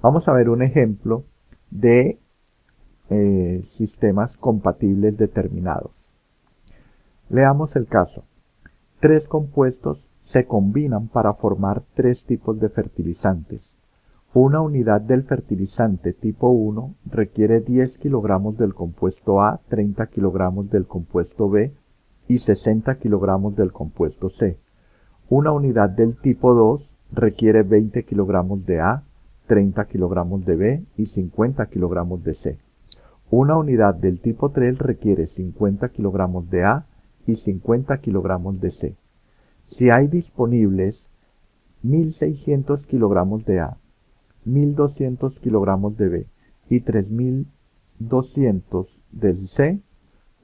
Vamos a ver un ejemplo de sistemas compatibles determinados. Leamos el caso. Tres compuestos se combinan para formar tres tipos de fertilizantes. Una unidad del fertilizante tipo 1 requiere 10 kilogramos del compuesto A, 30 kilogramos del compuesto B y 60 kilogramos del compuesto C. Una unidad del tipo 2 requiere 20 kilogramos de A, 30 kilogramos de B y 50 kilogramos de C. Una unidad del tipo 3 requiere 50 kilogramos de A y 50 kilogramos de C. Si hay disponibles 1600 kilogramos de A, 1200 kilogramos de B y 3200 del C,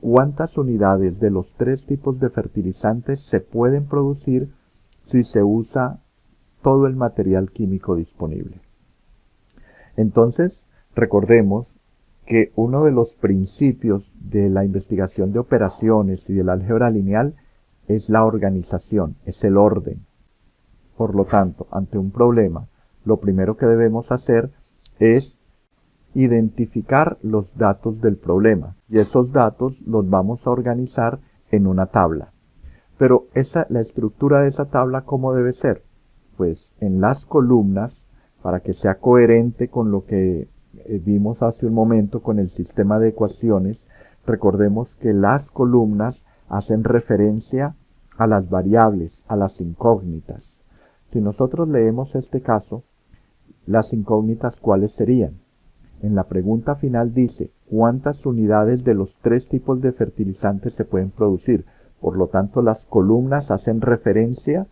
¿cuántas unidades de los tres tipos de fertilizantes se pueden producir si se usa todo el material químico disponible? Entonces, recordemos que uno de los principios de la investigación de operaciones y del álgebra lineal es la organización, es el orden. Por lo tanto, ante un problema, lo primero que debemos hacer es identificar los datos del problema, y esos datos los vamos a organizar en una tabla. Pero la estructura de esa tabla, ¿cómo debe ser? Pues en las columnas, para que sea coherente con lo que vimos hace un momento con el sistema de ecuaciones, recordemos que las columnas hacen referencia a las variables, a las incógnitas. Si nosotros leemos este caso, las incógnitas, ¿cuáles serían? En la pregunta final dice, ¿cuántas unidades de los tres tipos de fertilizantes se pueden producir? Por lo tanto, las columnas hacen referencia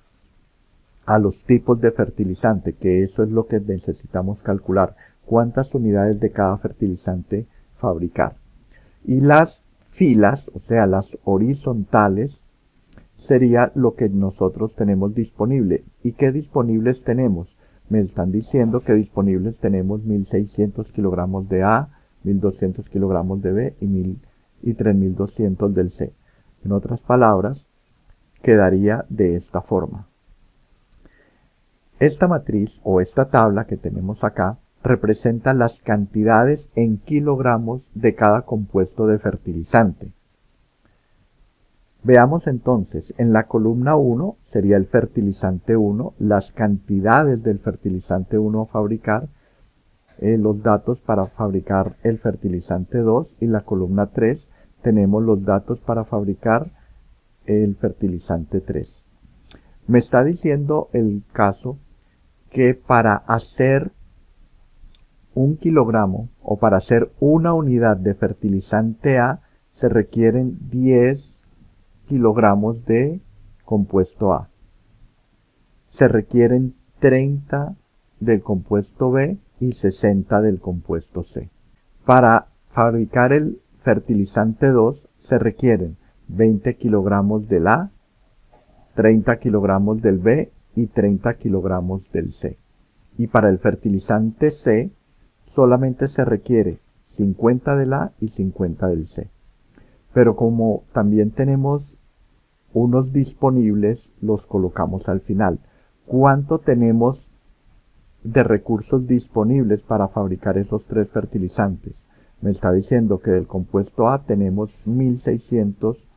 a los tipos de fertilizante, que eso es lo que necesitamos calcular. ¿Cuántas unidades de cada fertilizante fabricar? Y las filas, o sea, las horizontales, sería lo que nosotros tenemos disponible. ¿Y qué disponibles tenemos? Me están diciendo que disponibles tenemos 1600 kilogramos de A, 1200 kilogramos de B y 3200 del C. En otras palabras, quedaría de esta forma. Esta matriz o esta tabla que tenemos acá representa las cantidades en kilogramos de cada compuesto de fertilizante. Veamos entonces, en la columna 1 sería el fertilizante 1, las cantidades del fertilizante 1 a fabricar, los datos para fabricar el fertilizante 2, y la columna 3 tenemos los datos para fabricar el fertilizante 3. Me está diciendo el caso que para hacer 1 kilogramo o para hacer una unidad de fertilizante A se requieren 10 kilogramos de compuesto A. Se requieren 30 del compuesto B y 60 del compuesto C. Para fabricar el fertilizante 2 se requieren 20 kilogramos del A, 30 kilogramos del B y 30 kilogramos del C. Y para el fertilizante C solamente se requiere 50 del A y 50 del C. Pero como también tenemos unos disponibles, los colocamos al final. ¿Cuánto tenemos de recursos disponibles para fabricar esos tres fertilizantes? Me está diciendo que del compuesto A tenemos 1600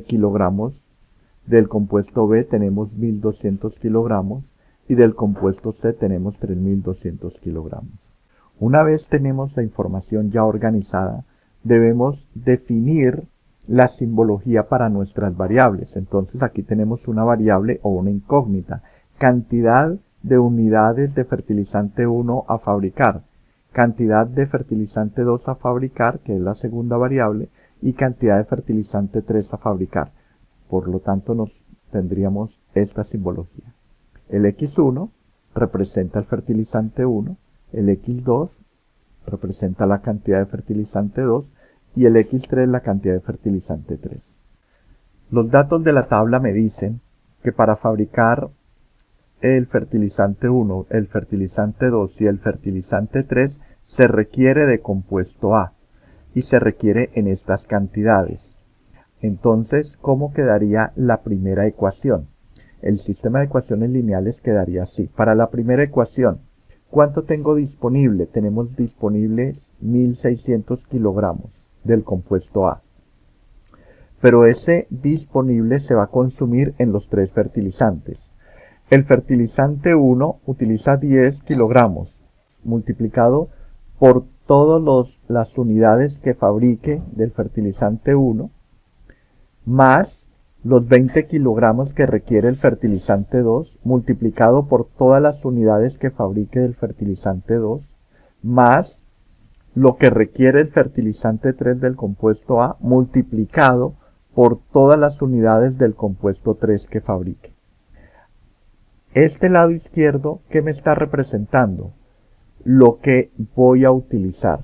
kilogramos, del compuesto B tenemos 1200 kilogramos y del compuesto C tenemos 3200 kilogramos. Una vez tenemos la información ya organizada, debemos definir la simbología para nuestras variables. Entonces aquí tenemos una variable o una incógnita. Cantidad de unidades de fertilizante 1 a fabricar. Cantidad de fertilizante 2 a fabricar, que es la segunda variable, y cantidad de fertilizante 3 a fabricar. Por lo tanto, tendríamos esta simbología. El X1 representa el fertilizante 1, el X2 representa la cantidad de fertilizante 2 y el X3 la cantidad de fertilizante 3. Los datos de la tabla me dicen que para fabricar el fertilizante 1, el fertilizante 2 y el fertilizante 3 se requiere de compuesto A y se requiere en estas cantidades. Entonces, ¿cómo quedaría la primera ecuación? El sistema de ecuaciones lineales quedaría así. Para la primera ecuación, ¿Cuánto tengo disponible? Tenemos disponibles 1600 kilogramos del compuesto A. Pero ese disponible se va a consumir en los 3 fertilizantes. El fertilizante 1 utiliza 10 kilogramos multiplicado por todas las unidades que fabrique del fertilizante 1 más los 20 kilogramos que requiere el fertilizante 2 multiplicado por todas las unidades que fabrique del fertilizante 2 más lo que requiere el fertilizante 3 del compuesto A multiplicado por todas las unidades del compuesto 3 que fabrique. Este lado izquierdo, ¿qué me está representando? Lo que voy a utilizar.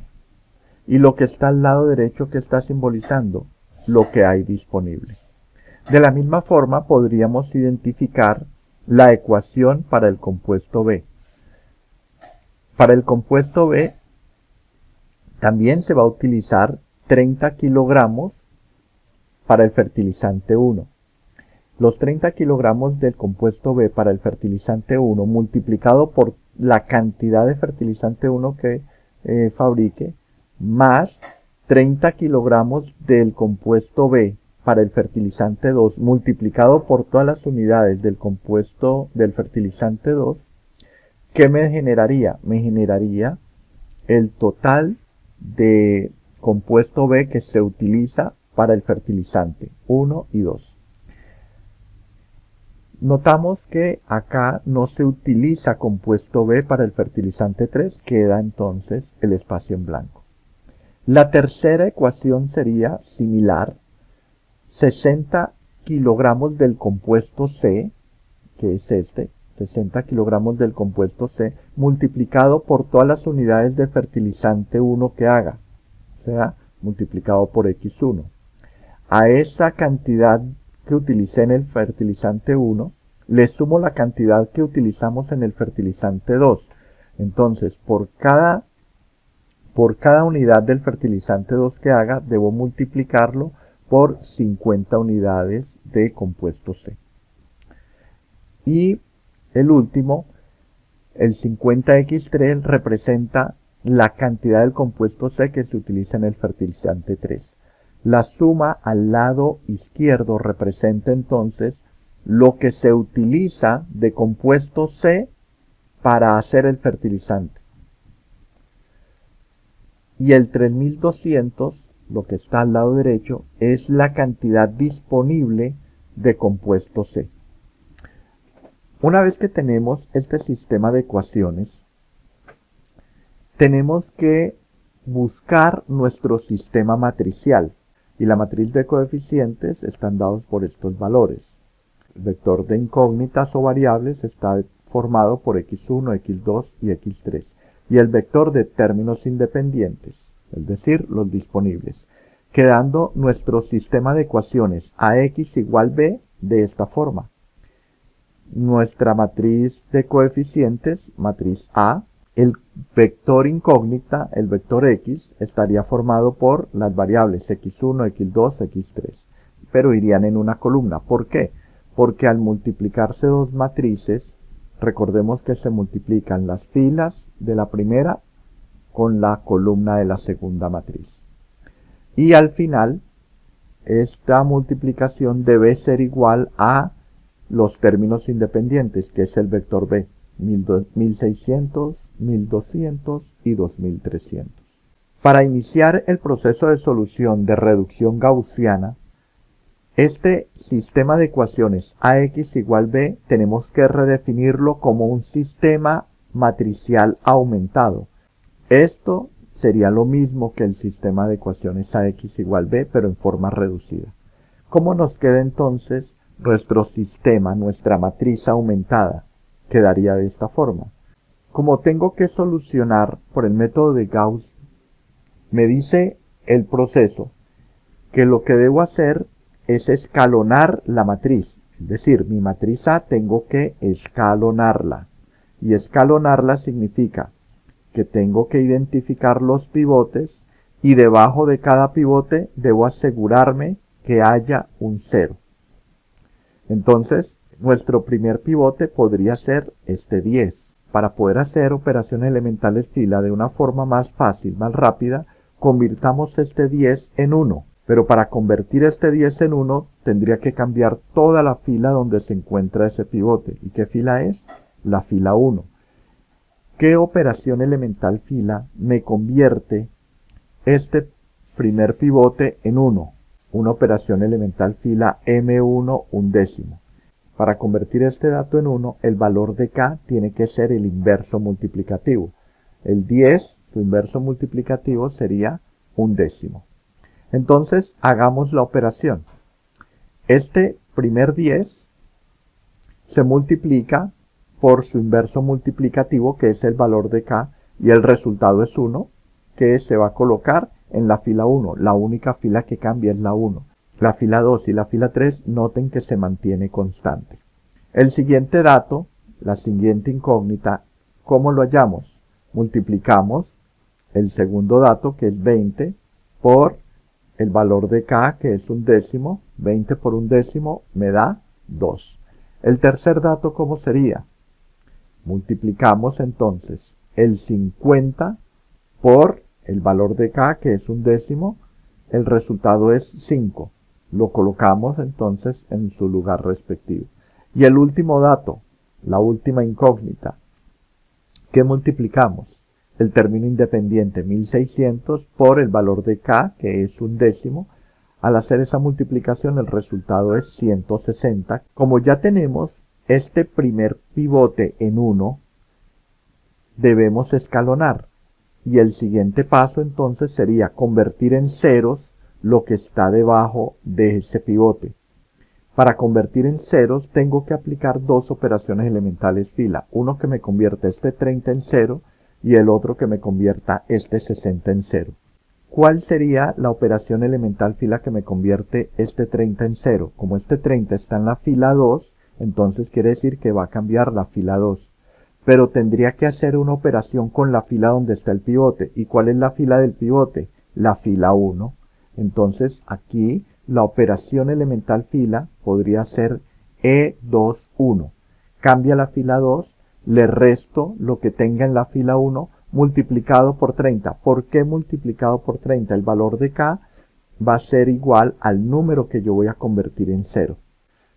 Y lo que está al lado derecho, ¿qué está simbolizando? Lo que hay disponible. De la misma forma, podríamos identificar la ecuación para el compuesto B. Para el compuesto B, también se va a utilizar 30 kilogramos para el fertilizante 1. Los 30 kilogramos del compuesto B para el fertilizante 1 multiplicado por la cantidad de fertilizante 1 que fabrique más 30 kilogramos del compuesto B para el fertilizante 2 multiplicado por todas las unidades del compuesto del fertilizante 2, ¿qué me generaría? Me generaría el total de compuesto B que se utiliza para el fertilizante 1 y 2. Notamos que acá no se utiliza compuesto B para el fertilizante 3, queda entonces el espacio en blanco. La tercera ecuación sería similar. 60 kilogramos del compuesto C, que es 60 kilogramos del compuesto C, multiplicado por todas las unidades de fertilizante 1 que haga, o sea, multiplicado por X1. A esa cantidad que utilicé en el fertilizante 1, le sumo la cantidad que utilizamos en el fertilizante 2. Entonces, por cada unidad del fertilizante 2 que haga, debo multiplicarlo por 50 unidades de compuesto C. Y el último, el 50X3, representa la cantidad del compuesto C que se utiliza en el fertilizante 3. La suma al lado izquierdo representa entonces lo que se utiliza de compuesto C para hacer el fertilizante. Y el 3200, lo que está al lado derecho, es la cantidad disponible de compuesto C. Una vez que tenemos este sistema de ecuaciones, tenemos que buscar nuestro sistema matricial. Y la matriz de coeficientes están dados por estos valores. El vector de incógnitas o variables está formado por x1, x2 y x3. Y el vector de términos independientes, es decir, los disponibles, quedando nuestro sistema de ecuaciones ax igual b de esta forma. Nuestra matriz de coeficientes, matriz A, el vector incógnita, el vector x, estaría formado por las variables x1, x2, x3, pero irían en una columna. ¿Por qué? Porque al multiplicarse dos matrices, recordemos que se multiplican las filas de la primera con la columna de la segunda matriz. Y al final, esta multiplicación debe ser igual a los términos independientes, que es el vector b. 1600, 1200 y 2300. Para iniciar el proceso de solución de reducción gaussiana, este sistema de ecuaciones ax igual b tenemos que redefinirlo como un sistema matricial aumentado. Esto sería lo mismo que el sistema de ecuaciones ax igual b, pero en forma reducida. ¿Cómo nos queda entonces nuestro sistema, nuestra matriz aumentada? Quedaría de esta forma. Como tengo que solucionar por el método de Gauss, me dice el proceso que lo que debo hacer es escalonar la matriz. Es decir, mi matriz A tengo que escalonarla. Y escalonarla significa que tengo que identificar los pivotes y debajo de cada pivote debo asegurarme que haya un 0. Entonces, nuestro primer pivote podría ser este 10. para poder hacer operaciones elementales fila de una forma más fácil, más rápida, convirtamos este 10 en 1. Pero para convertir este 10 en 1, tendría que cambiar toda la fila donde se encuentra ese pivote. ¿Y qué fila es? La fila 1. ¿Qué operación elemental fila me convierte este primer pivote en 1? Una operación elemental fila M1 undécimo. Para convertir este dato en 1, el valor de K tiene que ser el inverso multiplicativo. El 10, su inverso multiplicativo sería undécimo. Entonces, hagamos la operación. Este primer 10 se multiplica por su inverso multiplicativo, que es el valor de K, y el resultado es 1, que se va a colocar en la fila 1. La única fila que cambia es la 1. La fila 2 y la fila 3 noten que se mantiene constante. El siguiente dato, la siguiente incógnita, ¿cómo lo hallamos? Multiplicamos el segundo dato, que es 20, por el valor de K, que es undécimo. 20 por undécimo me da 2. El tercer dato, ¿cómo sería? Multiplicamos entonces el 50 por el valor de K, que es undécimo. El resultado es 5. Lo colocamos entonces en su lugar respectivo. Y el último dato, la última incógnita, ¿qué multiplicamos? El término independiente 1600 por el valor de K, que es undécimo. Al hacer esa multiplicación el resultado es 160. Como ya tenemos este primer pivote en 1, debemos escalonar. Y el siguiente paso entonces sería convertir en ceros lo que está debajo de ese pivote. Para convertir en ceros tengo que aplicar dos operaciones elementales fila. Uno que me convierta este 30 en 0 y el otro que me convierta este 60 en 0. ¿Cuál sería la operación elemental fila que me convierte este 30 en 0? Como este 30 está en la fila 2, entonces quiere decir que va a cambiar la fila 2. Pero tendría que hacer una operación con la fila donde está el pivote. ¿Y cuál es la fila del pivote? La fila 1. Entonces aquí la operación elemental fila podría ser E21. Cambia la fila 2, le resto lo que tenga en la fila 1 multiplicado por 30. ¿Por qué multiplicado por 30? El valor de K va a ser igual al número que yo voy a convertir en 0.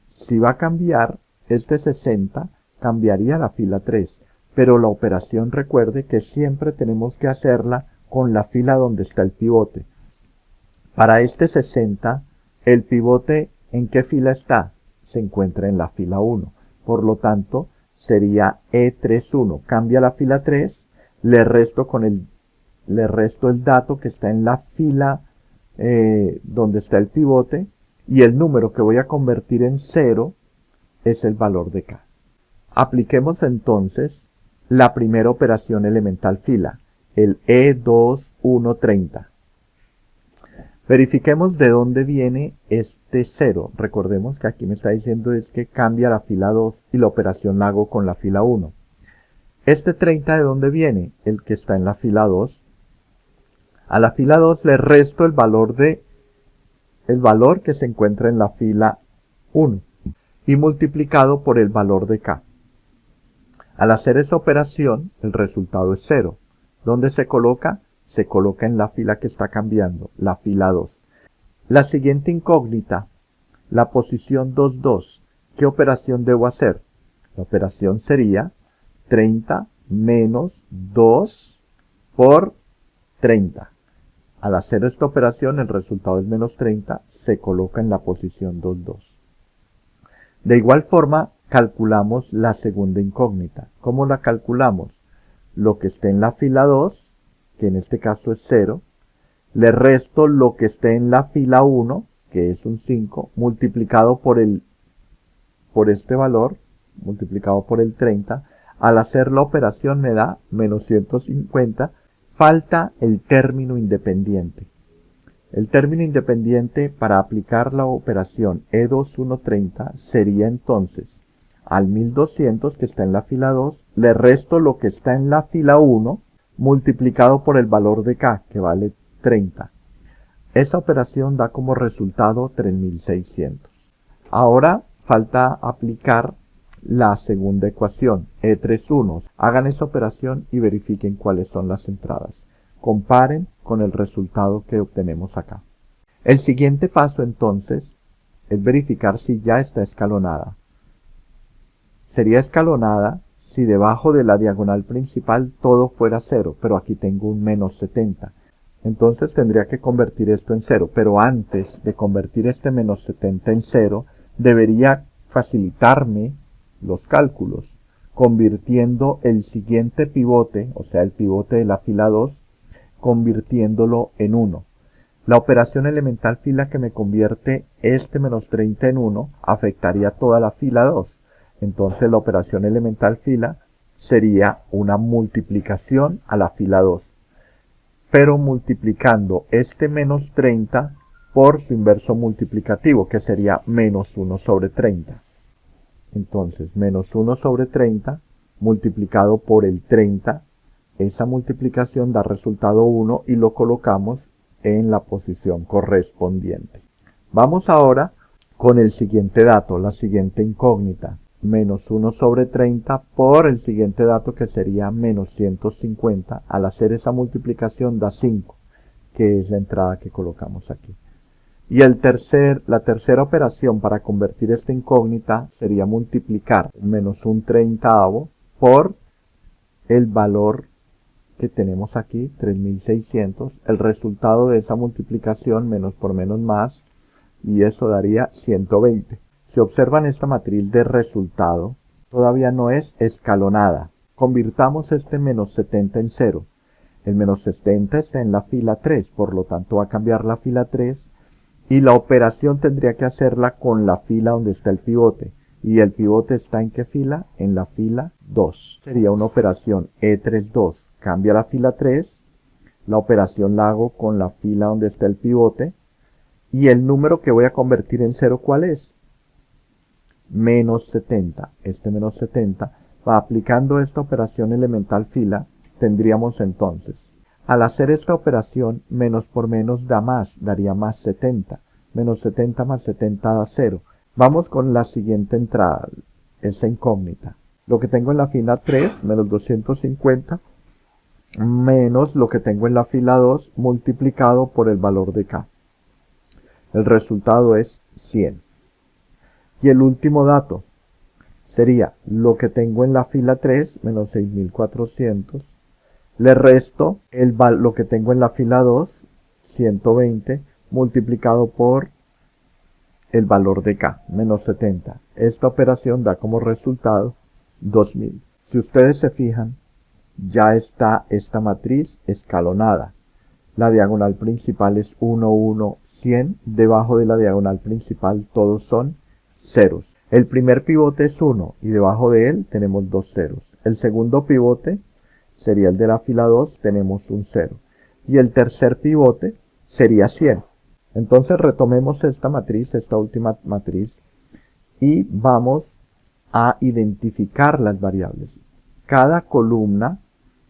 Si va a cambiar este 60, cambiaría la fila 3. Pero la operación, recuerde que siempre tenemos que hacerla con la fila donde está el pivote. Para este 60, el pivote, ¿en qué fila está? Se encuentra en la fila 1. Por lo tanto, sería E31. Cambia la fila 3, le resto el dato que está en la fila donde está el pivote, y el número que voy a convertir en 0 es el valor de K. Apliquemos entonces la primera operación elemental fila, el E2130. Verifiquemos de dónde viene este 0. Recordemos que aquí me está diciendo es que cambia la fila 2 y la operación la hago con la fila 1. Este 30, ¿de dónde viene? El que está en la fila 2. A la fila 2 le resto el valor que se encuentra en la fila 1 y multiplicado por el valor de K. Al hacer esa operación, el resultado es 0. ¿Dónde se coloca? Se coloca en la fila que está cambiando, la fila 2. La siguiente incógnita, la posición 2,2. ¿Qué operación debo hacer? La operación sería 30 menos 2 por 30. Al hacer esta operación, el resultado es menos 30, se coloca en la posición 2,2. De igual forma, calculamos la segunda incógnita. ¿Cómo la calculamos? Lo que esté en la fila 2, que en este caso es 0, le resto lo que esté en la fila 1, que es un 5, multiplicado por este valor, multiplicado por el 30. Al hacer la operación me da menos 150. Falta el término independiente. El término independiente para aplicar la operación E2130 sería entonces al 1200 que está en la fila 2, le resto lo que está en la fila 1, multiplicado por el valor de K, que vale 30. Esa operación da como resultado 3600. Ahora falta aplicar la segunda ecuación, E3, 1. Hagan esa operación y verifiquen cuáles son las entradas. Comparen con el resultado que obtenemos acá. El siguiente paso entonces es verificar si ya está escalonada. Sería escalonada si debajo de la diagonal principal todo fuera 0, pero aquí tengo un menos 70. Entonces tendría que convertir esto en 0, pero antes de convertir este menos 70 en 0, debería facilitarme los cálculos, convirtiendo el siguiente pivote, o sea el pivote de la fila 2, convirtiéndolo en 1. La operación elemental fila que me convierte este menos 30 en 1 afectaría toda la fila 2. Entonces la operación elemental fila sería una multiplicación a la fila 2. Pero multiplicando este menos 30 por su inverso multiplicativo, que sería menos 1 sobre 30. Entonces, menos 1 sobre 30 multiplicado por el 30, esa multiplicación da resultado 1 y lo colocamos en la posición correspondiente. Vamos ahora con el siguiente dato, la siguiente incógnita. Menos 1 sobre 30 por el siguiente dato que sería menos 150. Al hacer esa multiplicación da 5, que es la entrada que colocamos aquí. Y la tercera operación para convertir esta incógnita sería multiplicar menos un treintavo por el valor que tenemos aquí, 3600. El resultado de esa multiplicación, menos por menos más, y eso daría 120. Si observan esta matriz de resultado, todavía no es escalonada. Convirtamos este menos 70 en 0. El menos 70 está en la fila 3, por lo tanto va a cambiar la fila 3 y la operación tendría que hacerla con la fila donde está el pivote. ¿Y el pivote está en qué fila? En la fila 2. Sería una operación E3, 2. Cambia la fila 3, la operación la hago con la fila donde está el pivote y el número que voy a convertir en 0, ¿cuál es? Menos 70. Este menos 70, aplicando esta operación elemental fila, tendríamos entonces, al hacer esta operación, menos por menos da más, daría más 70. Menos 70 más 70 da 0. Vamos con la siguiente entrada, esa incógnita. Lo que tengo en la fila 3, menos 250, menos lo que tengo en la fila 2, multiplicado por el valor de K. El resultado es 100. Y el último dato sería lo que tengo en la fila 3, menos 6400, le resto lo que tengo en la fila 2, 120, multiplicado por el valor de K, menos 70. Esta operación da como resultado 2000. Si ustedes se fijan, ya está esta matriz escalonada. La diagonal principal es 1, 1, 100. Debajo de la diagonal principal todos son ceros. El primer pivote es 1 y debajo de él tenemos dos ceros. El segundo pivote sería el de la fila 2, tenemos un 0. Y el tercer pivote sería 100. Entonces retomemos esta matriz, esta última matriz, y vamos a identificar las variables. Cada columna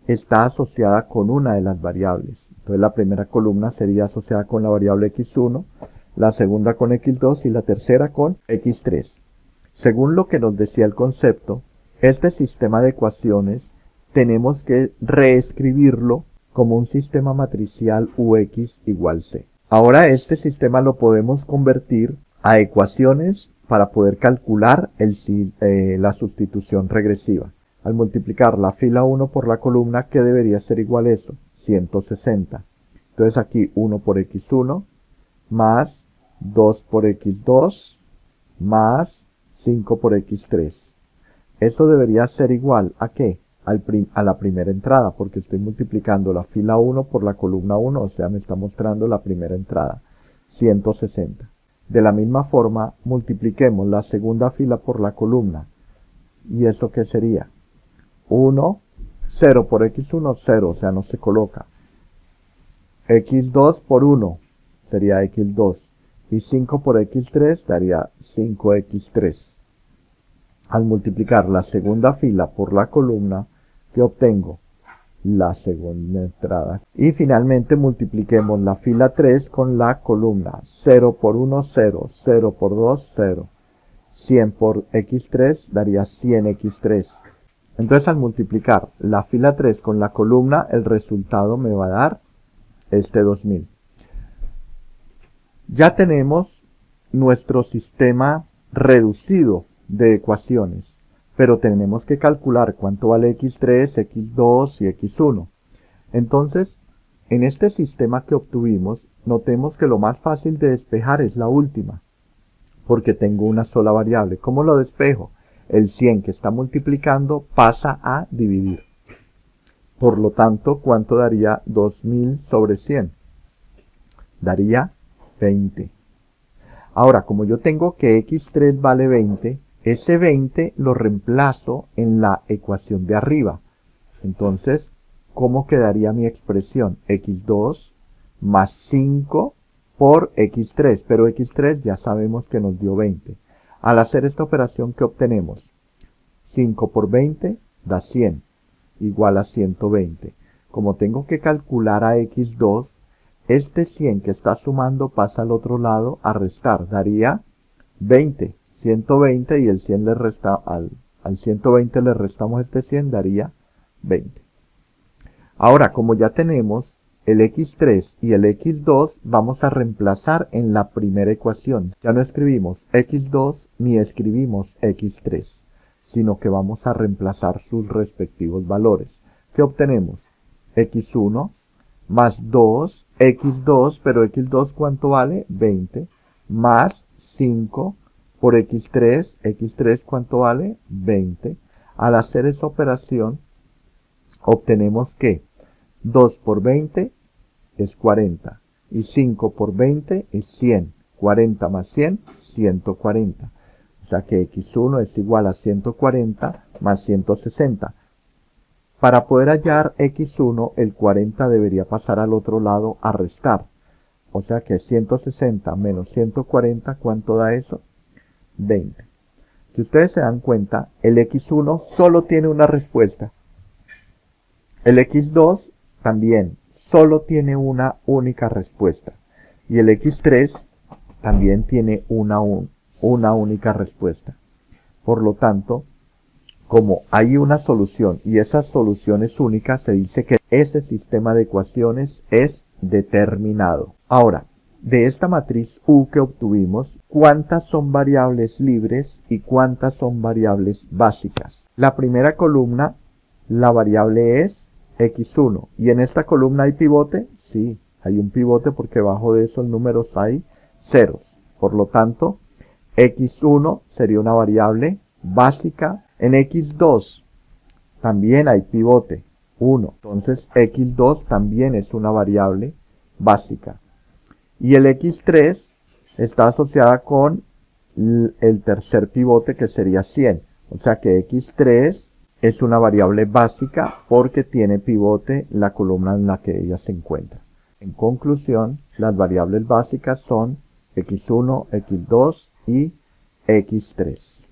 está asociada con una de las variables. Entonces la primera columna sería asociada con la variable x1, la segunda con x2 y la tercera con x3. Según lo que nos decía el concepto, este sistema de ecuaciones tenemos que reescribirlo como un sistema matricial ux igual c. Ahora este sistema lo podemos convertir a ecuaciones para poder calcular la sustitución regresiva. Al multiplicar la fila 1 por la columna, ¿qué debería ser igual a eso? 160. Entonces aquí 1 por x1 más 2 por x2 más 5 por x3. Esto debería ser igual ¿a qué? A la primera entrada, porque estoy multiplicando la fila 1 por la columna 1, o sea, me está mostrando la primera entrada, 160. De la misma forma, multipliquemos la segunda fila por la columna. ¿Y esto qué sería? 1, 0 por x1, 0, o sea, no se coloca. x2 por 1 sería x2. Y 5 por x3 daría 5x3. Al multiplicar la segunda fila por la columna, ¿qué obtengo? La segunda entrada. Y finalmente multipliquemos la fila 3 con la columna. 0 por 1, 0. 0 por 2, 0. 100 por x3 daría 100x3. Entonces al multiplicar la fila 3 con la columna, el resultado me va a dar este 2000. Ya tenemos nuestro sistema reducido de ecuaciones, pero tenemos que calcular cuánto vale x3, x2 y x1. Entonces, en este sistema que obtuvimos, notemos que lo más fácil de despejar es la última, porque tengo una sola variable. ¿Cómo lo despejo? El 100 que está multiplicando pasa a dividir. Por lo tanto, ¿cuánto daría 2000 sobre 100? Daría 20. Ahora, como yo tengo que x3 vale 20, ese 20 lo reemplazo en la ecuación de arriba. Entonces, ¿cómo quedaría mi expresión? x2 más 5 por x3, pero x3 ya sabemos que nos dio 20. Al hacer esta operación, ¿qué obtenemos? 5 por 20 da 100, igual a 120. Como tengo que calcular a x2, este 100 que está sumando pasa al otro lado a restar, daría 20, 120 y el 100 le resta, al 120 le restamos este 100, daría 20. Ahora, como ya tenemos el x3 y el x2, vamos a reemplazar en la primera ecuación. Ya no escribimos x2 ni escribimos x3, sino que vamos a reemplazar sus respectivos valores. ¿Qué obtenemos? x1 más 2, x2, pero x2 ¿cuánto vale? 20, más 5 por x3, x3 ¿cuánto vale? 20. Al hacer esa operación, obtenemos que 2 por 20 es 40, y 5 por 20 es 100, 40 más 100, 140. O sea que x1 es igual a 140 más 160. Para poder hallar x1, el 40 debería pasar al otro lado a restar. O sea que 160 menos 140, ¿cuánto da eso? 20. Si ustedes se dan cuenta, el x1 solo tiene una respuesta. El x2 también solo tiene una única respuesta. Y el x3 también tiene una única respuesta. Por lo tanto, como hay una solución y esa solución es única, se dice que ese sistema de ecuaciones es determinado. Ahora, de esta matriz U que obtuvimos, ¿cuántas son variables libres y cuántas son variables básicas? La primera columna, la variable es x1. ¿Y en esta columna hay pivote? Sí, hay un pivote porque bajo de esos números hay ceros. Por lo tanto, x1 sería una variable básica. En x2 también hay pivote, 1. Entonces x2 también es una variable básica. Y el x3 está asociada con el tercer pivote que sería 100. O sea que x3 es una variable básica porque tiene pivote la columna en la que ella se encuentra. En conclusión, las variables básicas son x1, x2 y x3.